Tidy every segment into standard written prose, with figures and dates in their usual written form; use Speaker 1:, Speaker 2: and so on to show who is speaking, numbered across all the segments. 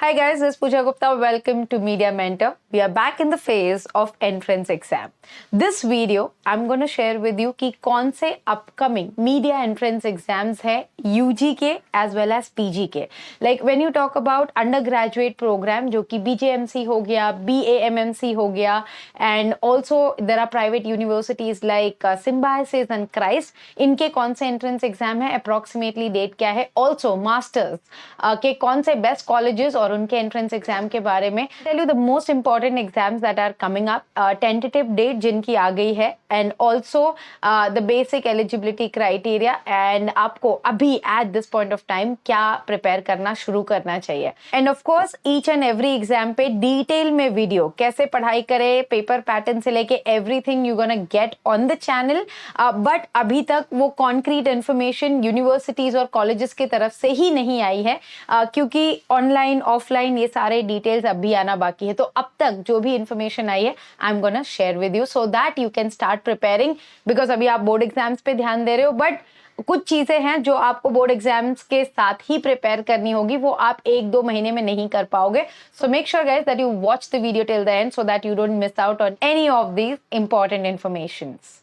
Speaker 1: Hi guys, this is Pooja Gupta. Welcome to Media Mentor. We are back in the phase of entrance exam. This video, I'm going to share with you कि कौन से upcoming media entrance exams है UG के as well as PG के. Like when you talk about undergraduate program जो कि BJMC हो गया, BAMMC हो गया, and also there are private universities like Symbiosis and Christ. इनके कौन से entrance exam है, approximately date क्या है. Also masters के कौन से best colleges और उनके एंट्रेंस एग्जाम के बारे में tell you the most important exams that are coming up, tentative date जिनकी आ गई है, and also the basic eligibility criteria, and आपको अभी at this point of time क्या प्रिपेयर करना शुरू करना चाहिए. And of course each and every exam पे डिटेल में वीडियो कैसे पढ़ाई करें, पेपर पैटर्न से लेके everything you gonna get on the channel. But अभी तक वो कॉन्क्रीट इन्फॉर्मेशन यूनिवर्सिटीज और कॉलेजेस की तरफ से ही नहीं आई है, क्योंकि ऑनलाइन ऑफलाइन ये सारे डिटेल्स अभी आना बाकी है. तो अब तक जो भी इंफॉर्मेशन आई है I am gonna share with you so that you can start preparing, because अभी आप बोर्ड एग्जाम्स पे ध्यान दे रहे हो, बट कुछ चीजें हैं जो आपको बोर्ड एग्जाम्स के साथ ही प्रिपेयर करनी होगी, वो आप 1-2 महीने में नहीं कर पाओगे. So make sure guys that you watch the video till the and so that you don't miss out on any of these important informations.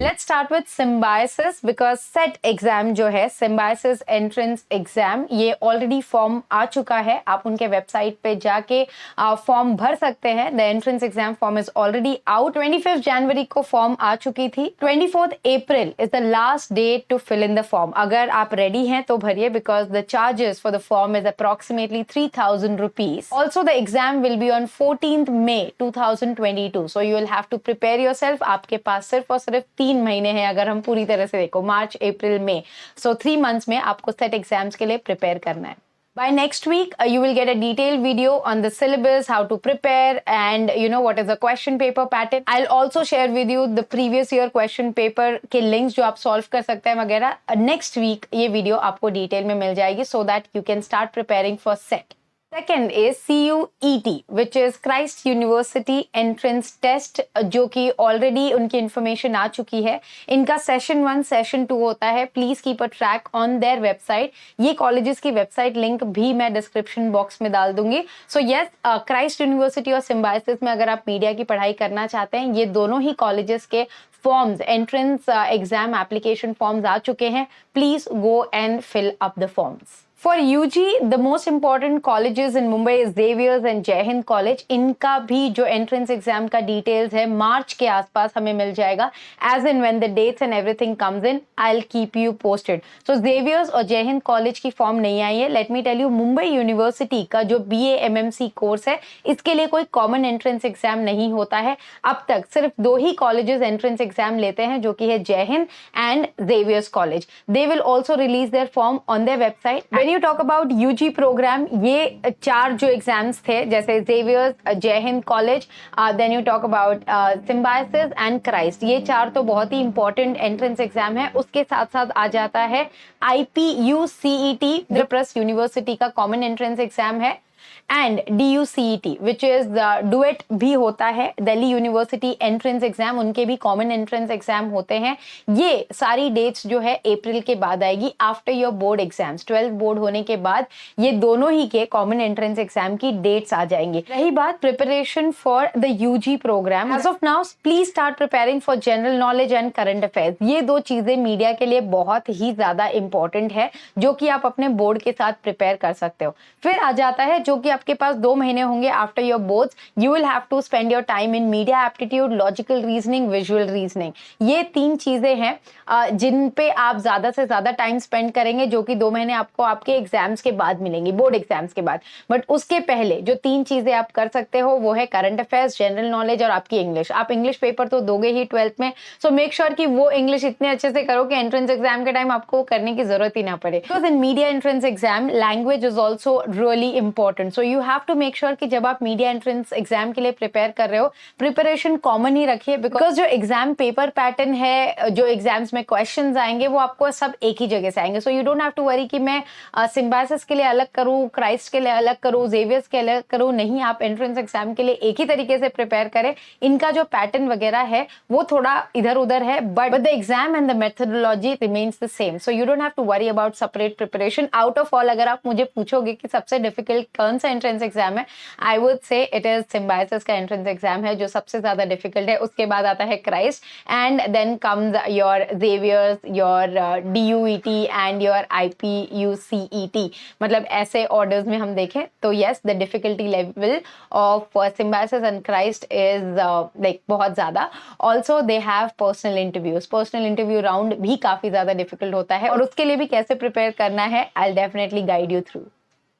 Speaker 1: Let's start with Symbiosis because set exam जो है Symbiosis entrance exam ये already form आ चुका है. आप उनके website पे जाके form भर सकते हैं. The entrance exam form is already out. 25 जनवरी को फॉर्म आ चुकी थी. 24 April is the last date to fill in the form. अगर आप रेडी हैं तो भरिए because the charges for the form is approximately 3,000 rupees. Also the exam will be on 14th May 2022. So you will have to prepare yourself. आपके पास सिर्फ और सिर्फ 3 महीने हैं अगर हम पूरी तरह से देखो, मार्च अप्रैल मई. सो 3 months में आपको सेट एग्जाम्स के लिए प्रिपेयर करना है. By next week, you will get a detailed video on the syllabus, how to prepare, and you know what is the question paper pattern. I'll also share with you the previous year question paper के links जो आप solve कर सकते हैं वगैरह. Next week ये video आपको detail में मिल जाएगी so that you can start preparing for set. Second is CUET, which is Christ University Entrance Test, जो कि ऑलरेडी उनकी इंफॉर्मेशन आ चुकी है. इनका सेशन 1 सेशन 2 होता है. Please keep a track on their website. ये कॉलेजेस की वेबसाइट लिंक भी मैं डिस्क्रिप्शन बॉक्स में डाल दूंगी. सो यस, क्राइस्ट यूनिवर्सिटी और सिम्बायोसिस में अगर आप मीडिया की पढ़ाई करना चाहते हैं, ये दोनों ही कॉलेजेस के forms, entrance exam application forms आ चुके हैं. Please go and fill up the forms. For UG, the most important colleges in Mumbai is Xavier's and Jai Hind College. इनका भी जो entrance exam का details है मार्च के आसपास हमें मिल जाएगा. As in when the dates and everything comes in, I'll keep you posted. So Xavier's और Jai Hind College की फॉर्म नहीं आई है. Let me tell you, Mumbai university का जो BAMMC कोर्स है, इसके लिए कोई कॉमन एंट्रेंस एग्जाम नहीं होता है. अब तक सिर्फ 2 ही कॉलेजेस एंट्रेंस एग्जाम लेते हैं, जो कि है जय Hind and Xavier's college. They will also release their form on their website. When you talk about UG program, ये 4 जो एग्जाम्स थे, जैसे Xavier's, Jai Hind college, then you talk about Symbiosis and Christ, ये 4 तो बहुत ही इंपॉर्टेंट एंट्रेंस एग्जाम है. उसके साथ साथ आ जाता है IPUCET, इंद्रप्रस्थ यूनिवर्सिटी का कॉमन एंट्रेंस एग्जाम है, and DUCET which is duet भी होता है. दिल्ली यूनिवर्सिटी एंट्रेंस एग्जाम, उनके भी कॉमन एंट्रेंस एग्जाम होते हैं. ये सारी डेट्स जो है अप्रैल के बाद आएगी, after your board exams. 12th board होने के बाद ये दोनों ही के कॉमन एंट्रेंस एग्जाम की डेट्स आ जाएंगी. रही बात preparation for the UG programme, as of now please start preparing for general knowledge and current affairs. ये 2 चीजें मीडिया के लिए बहुत ही ज्यादा इंपॉर्टेंट है, जो कि आप अपने बोर्ड के साथ प्रिपेयर कर सकते हो. फिर आ जाता है जो कि आपके पास 2 महीने होंगे after your boards. You will have to spend your time in media aptitude, logical reasoning, visual reasoning. ये 3 चीजें हैं जिन पे आप ज्यादा से ज्यादा टाइम स्पेंड करेंगे, जो कि 2 महीने आपको आपके एग्जाम्स के बाद मिलेंगी, बोर्ड एग्जाम्स के बाद. बट उसके पहले जो 3 चीजें आप कर सकते हो वो है करंट अफेयर्स, जनरल नॉलेज और आपकी इंग्लिश. आप इंग्लिश पेपर तो दोगे ही 12th में, सो मेक श्योर कि वो इंग्लिश इतने अच्छे से करो कि एंट्रेंस एग्जाम के टाइम आपको करने की जरूरत ही ना पड़े. Because in media entrance exam language is also really important. Important. So you have to make sure कि जब आप मीडिया एंट्रेंस एग्जाम के लिए प्रिपेयर कर रहे हो, प्रिपरेशन कॉमन ही रखिए, बिकॉज जो एग्जाम पेपर पैटर्न है, जो एग्जाम्स में क्वेश्चंस आएंगे वो आपको सब एक ही जगह से आएंगे. So you don't have to worry कि मैं सिम्बायोसिस के लिए अलग करूं, क्राइस्ट के लिए अलग करूं, जेवियर्स के अलग करूं. नहीं, आप एंट्रेंस एग्जाम के लिए एक ही तरीके से प्रिपेयर करें. इनका जो पैटर्न वगैरह है वो थोड़ा इधर उधर है, but the exam and the methodology remains the same. So you don't have to worry about separate preparation. Out of all, अगर आप मुझे पूछोगे कि सबसे डिफिकल्ट कौन सा एंट्रेंस एग्जाम है, I would say it is symbiosis का एंट्रेंस एग्जाम है जो सबसे ज्यादा डिफिकल्ट है. उसके बाद आता है Christ and then comes your Xavier's, your DUET and your IPUCET. मतलब ऐसे ऑर्डर्स में हम देखें तो yes, the difficulty level of Symbiosis and Christ is like बहुत ज्यादा. Also they have personal interviews. Personal interview round भी काफी ज्यादा डिफिकल्ट होता है, और उसके लिए भी कैसे प्रिपेयर करना है, I will definitely guide you through.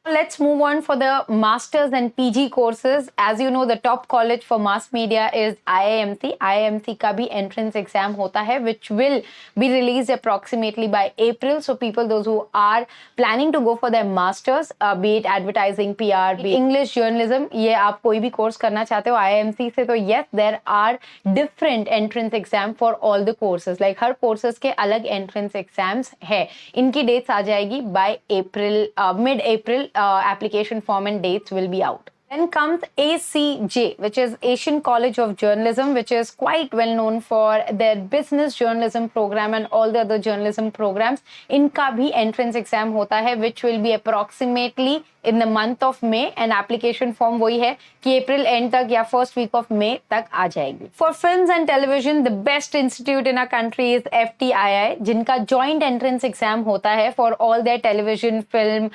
Speaker 1: Let's move on for the masters and PG courses. As you know, the top college for mass media is IIMC. IIMC का भी entrance exam होता है, which will be released approximately by April. So people, those who are planning to go for their masters, be it advertising, PR, be it English journalism, ये आप कोई भी course करना चाहते हो IIMC से, तो yes, there are different entrance exam for all the courses. Like her courses के अलग entrance exams है. इनकी dates आ जाएगी by April, mid-April. Application form and dates will be out. Then comes ACJ, which is Asian College of Journalism, which is quite well known for their business journalism program and all the other journalism programs. इनका भी entrance exam होता है, which will be approximately in the month of May, and application form वही है कि April end तक या first week of May तक आ जाएगी. For films and television, the best institute in our country is FTII, जिनका joint entrance exam होता है for all their television, film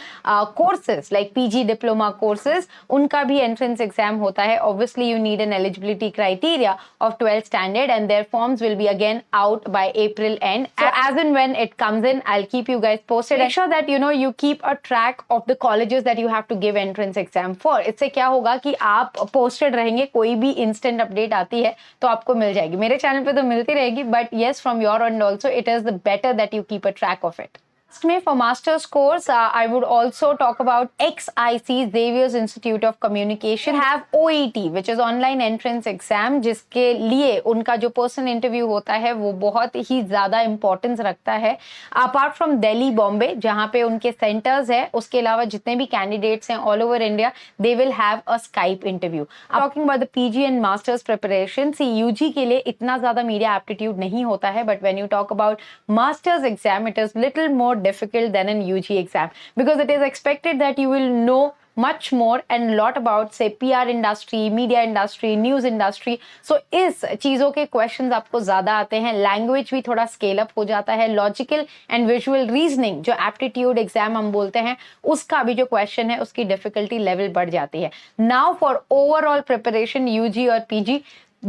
Speaker 1: courses like PG diploma courses. उनका भी entrance exam होता है. Obviously, you need an eligibility criteria of 12th standard, and their forms will be again out by April end. So as and when it comes in, I'll keep you guys posted. Make sure that you keep a track of the colleges that you have to give entrance exam for. इससे क्या होगा कि आप posted रहेंगे, कोई भी instant update आती है तो आपको मिल जाएगी. मेरे चैनल पे तो मिलती रहेगी, but yes, from your end also, it is the better that you keep a track of it. For master's course, I would also talk about XIC, Xavier's Institute of Communication. Have OET, which is online entrance exam, जिसके लिए उनका जो personal interview होता है वो बहुत ही ज्यादा importance रखता है. अपार्ट फ्रॉम दिल्ली, बॉम्बे, जहाँ पे उनके सेंटर्स है, उसके अलावा जितने भी कैंडिडेट्स हैं all over India, they will have a Skype interview. Talking about the PG and masters preparation, UG के लिए इतना ज्यादा मीडिया एप्टीट्यूड नहीं होता है, but when you talk about masters exam, it is little more difficult than an UG exam, because it is expected that you will know much more and lot about say PR industry, media industry, news industry. So इस चीजों के questions आपको ज्यादा आते हैं. Language भी थोड़ा scale up हो जाता है. Logical and visual reasoning, जो aptitude exam हम बोलते हैं, उसका भी जो question है उसकी difficulty level बढ़ जाती है. Now for overall preparation, UG और PG,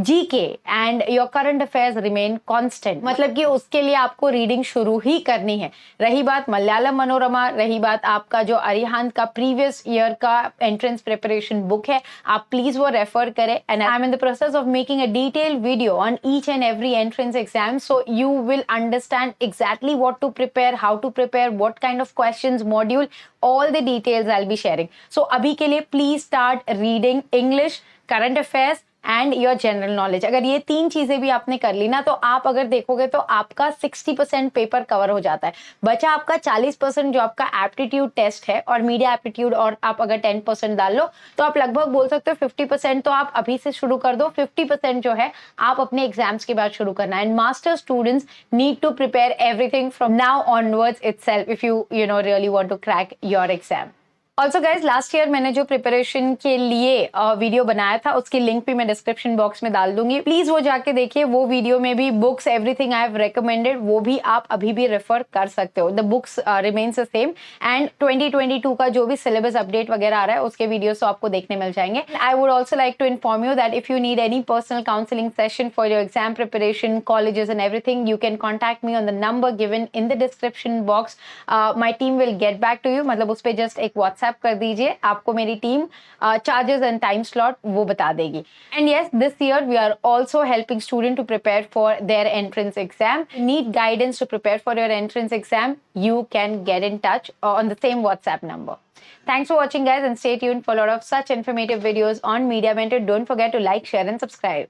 Speaker 1: GK and your current affairs remain constant. मतलब कि उसके लिए आपको रीडिंग शुरू ही करनी है. रही बात मलयालम मनोरमा, रही बात आपका जो अरिहंत का प्रीवियस ईयर का एंट्रेंस प्रिपरेशन बुक है, आप प्लीज वो रेफर करें. And I am in the process of making a detailed video on each and every entrance exam, so you will understand exactly what to prepare, how to prepare, what kind of questions, module, all the details I'll be sharing. So अभी के लिए please start reading English, current affairs and your general knowledge. अगर ये तीन चीजें भी आपने कर ली ना, तो आप अगर देखोगे तो आपका 60% पेपर कवर हो जाता है. बचा आपका 40% जो आपका एप्टीट्यूड टेस्ट है और मीडिया एप्टीट्यूड, और आप अगर 10% डाल लो तो आप लगभग बोल सकते हो 50% तो आप अभी से शुरू कर दो. 50% जो है आप अपने एग्जाम्स के बाद शुरू करना है. And master students need to prepare everything from now onwards itself if you really want to crack your exam. Also guys, last year मैंने जो प्रिपरेशन के लिए वीडियो बनाया था उसकी लिंक भी मैं डिस्क्रिप्शन बॉक्स में डाल दूंगी. प्लीज वो जाके देखिए. वो वीडियो में भी books, everything I have recommended, वो भी आप अभी भी रेफर कर सकते हो. The books remains the same, and 2022 का जो भी सिलेबस अपडेट वगैरह आ रहा है उसके वीडियोस तो आपको देखने मिल जाएंगे. I would also like to inform you that if you need any personal counselling session for your exam preparation, colleges and everything, you can contact me on the number given in the description box. My team will get back to you. मतलब उस पर just एक WhatsApp WhatsApp कर दीजिए, आपको मेरी team charges and time slot वो बता देगी. And yes, this year we are also helping student to prepare for their entrance exam. Need guidance to prepare for your entrance exam, you can get in touch on the same WhatsApp number. Thanks for watching, guys, and stay tuned for a lot of such informative videos on Media Mentor. Don't forget to like, share, and subscribe.